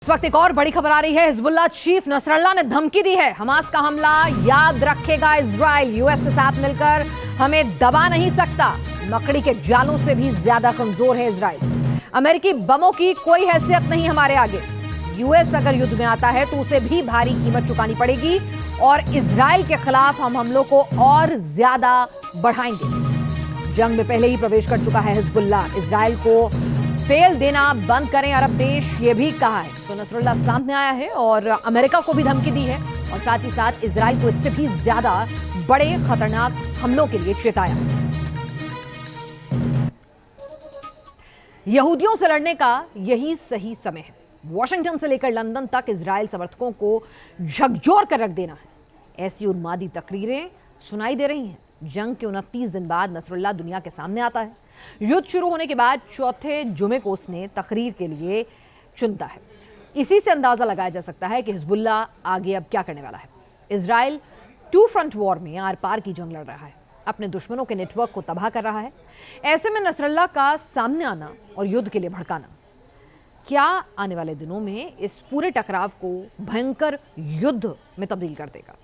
इस वक्त एक और बड़ी खबर आ रही है। हिजबुल्लाह चीफ नसरल्लाह ने धमकी दी है, हमास का हमला याद रखेगा इजराइल, यूएस के साथ मिलकर हमें दबा नहीं सकता। मकड़ी के जालों से भी ज्यादा कमजोर है इजराइल। अमेरिकी बमों की कोई हैसियत नहीं हमारे आगे। यूएस अगर युद्ध में आता है तो उसे भी भारी कीमत चुकानी पड़ेगी और इजराइल के खिलाफ हम हमलों को और ज्यादा बढ़ाएंगे। जंग में पहले ही प्रवेश कर चुका है हिजबुल्लाह। इजराइल को तेल देना बंद करें अरब देश, ये भी कहा है। तो नसरुल्लाह सामने आया है और अमेरिका को भी धमकी दी है और साथ ही साथ इजराइल को इससे भी ज्यादा बड़े खतरनाक हमलों के लिए चेताया है। यहूदियों से लड़ने का यही सही समय है। वॉशिंगटन से लेकर लंदन तक इजराइल समर्थकों को झकझोर कर रख देना है, ऐसी उन्मादी तकरीरें सुनाई दे रही हैं। जंग के 29 दिन बाद नसरुल्लाह दुनिया के सामने आता है। युद्ध शुरू होने के बाद चौथे जुमे को उसने तकरीर के लिए चुनता है। इसी से अंदाजा लगाया जा सकता है कि हिजबुल्लाह आगे अब क्या करने वाला है। इजराइल टू फ्रंट वॉर में आर पार की जंग लड़ रहा है, अपने दुश्मनों के नेटवर्क को तबाह कर रहा है। ऐसे में नसरुल्लाह का सामने आना और युद्ध के लिए भड़काना क्या आने वाले दिनों में इस पूरे टकराव को भयंकर युद्ध में तब्दील कर देगा।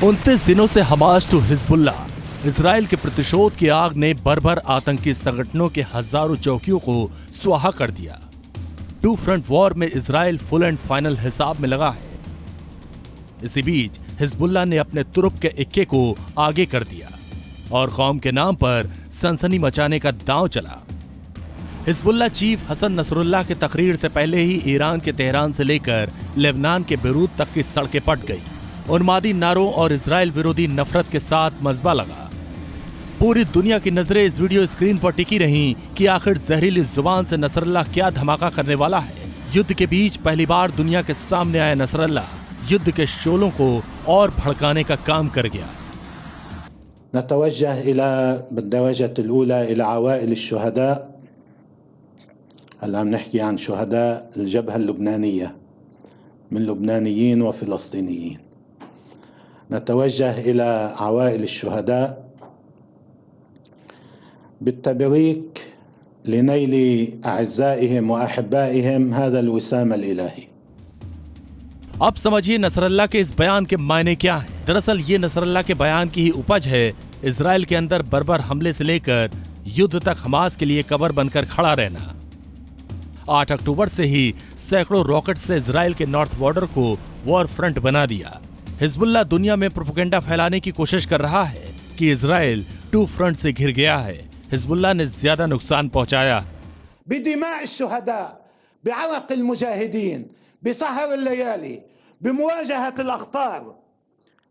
29 दिनों से हमास टू हिजबुल्लाह इजराइल के प्रतिशोध की आग ने बर्बर आतंकी संगठनों के हजारों चौकियों को स्वाहा कर दिया। टू फ्रंट वॉर में इजराइल फुल एंड फाइनल हिसाब में लगा है। इसी बीच हिजबुल्लाह ने अपने तुरुप के इक्के को आगे कर दिया और कौम के नाम पर सनसनी मचाने का दांव चला। हिजबुल्लाह चीफ हसन नसरुल्लाह की तकरीर से पहले ही ईरान के तेहरान से लेकर लेबनान के बेरूत तक की सड़कें पट गई। उन्मादी नारों और इजराइल विरोधी नफरत के साथ मजबा लगा। पूरी दुनिया की नजरें इस वीडियो स्क्रीन पर टिकी रहीं कि आखिर जहरीली जुबान से नसरुल्लाह क्या धमाका करने वाला है। युद्ध के बीच पहली बार दुनिया के सामने आया नसरुल्लाह युद्ध के शोलों को और भड़काने का काम कर गया। नतवज्जह इला बिद्दरजत अलूला इला अवाइल अश्शुहदा। हला नहकी अन शुहदा अल-जबहा अल-लुबनानिया मिन लुबनानियीन व फिलस्तीनियीन। नतवज्जह इला अवाइल अश्शुहदा बित्तबरीक लिनैल अअज़्ज़ाइहिम व अहब्बाइहिम हाज़ा अल-विसाम अल-इलाही। अब समझिए नसरुल्लाह के इस बयान के मायने क्या हैं। दरअसल ये नसरुल्लाह के बयान की ही उपज है। इजराइल के अंदर बर्बर हमले से लेकर युद्ध तक हमास के लिए कवर बनकर खड़ा रहना। 8 अक्टूबर से ही सैकड़ों रॉकेट से इजराइल के नॉर्थ बॉर्डर को वॉर फ्रंट बना दिया। हिजबुल्लाह दुनिया में प्रोपेगेंडा फैलाने की कोशिश कर रहा है कि इजराइल टू फ्रंट से घिर गया है। हिजबुल्लाह ने ज्यादा नुकसान पहुंचाया। बिदिमाअ अश्शुहदा, बिअरक़ अल-मुजाहिदीन, बिसहर अल-लयाली, बिमुवाजहत अल-अख़तार,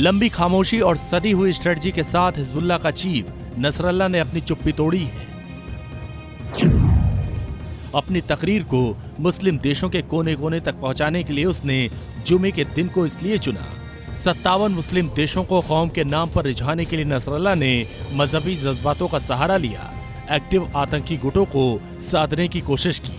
लंबी खामोशी और सदी हुई स्ट्रेटजी के साथ हिजबुल्लाह का चीफ नसरुल्लाह ने अपनी चुप्पी तोड़ी है। अपनी तकरीर को मुस्लिम देशों के कोने कोने तक पहुंचाने के लिए उसने जुमे के दिन को इसलिए चुना। 57 मुस्लिम देशों को कौम के नाम पर रिझाने के लिए नसरुल्लाह ने मजहबी जज्बातों का सहारा लिया। एक्टिव आतंकी गुटों को साधने की कोशिश की।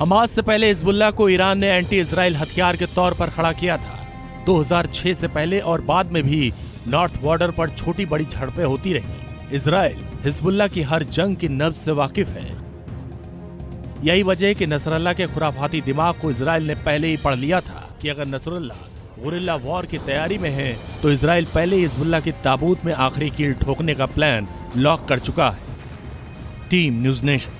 हमास से पहले हिजबुल्लाह को ईरान ने एंटी इजराइल हथियार के तौर पर खड़ा किया था। 2006 से पहले और बाद में भी नॉर्थ बॉर्डर पर छोटी बड़ी झड़पें होती रही। इजराइल हिजबुल्लाह की हर जंग की नब्ज से वाकिफ है। यही वजह है कि नसरुल्लाह के खुराफाती दिमाग को इजराइल ने पहले ही पढ़ लिया था कि अगर नसरुल्लाह गुरिल्ला वॉर की तैयारी में है तो इजराइल पहले ही हिजबुल्लाह की ताबूत में आखिरी कील ठोकने का प्लान लॉक कर चुका है। Team news nation.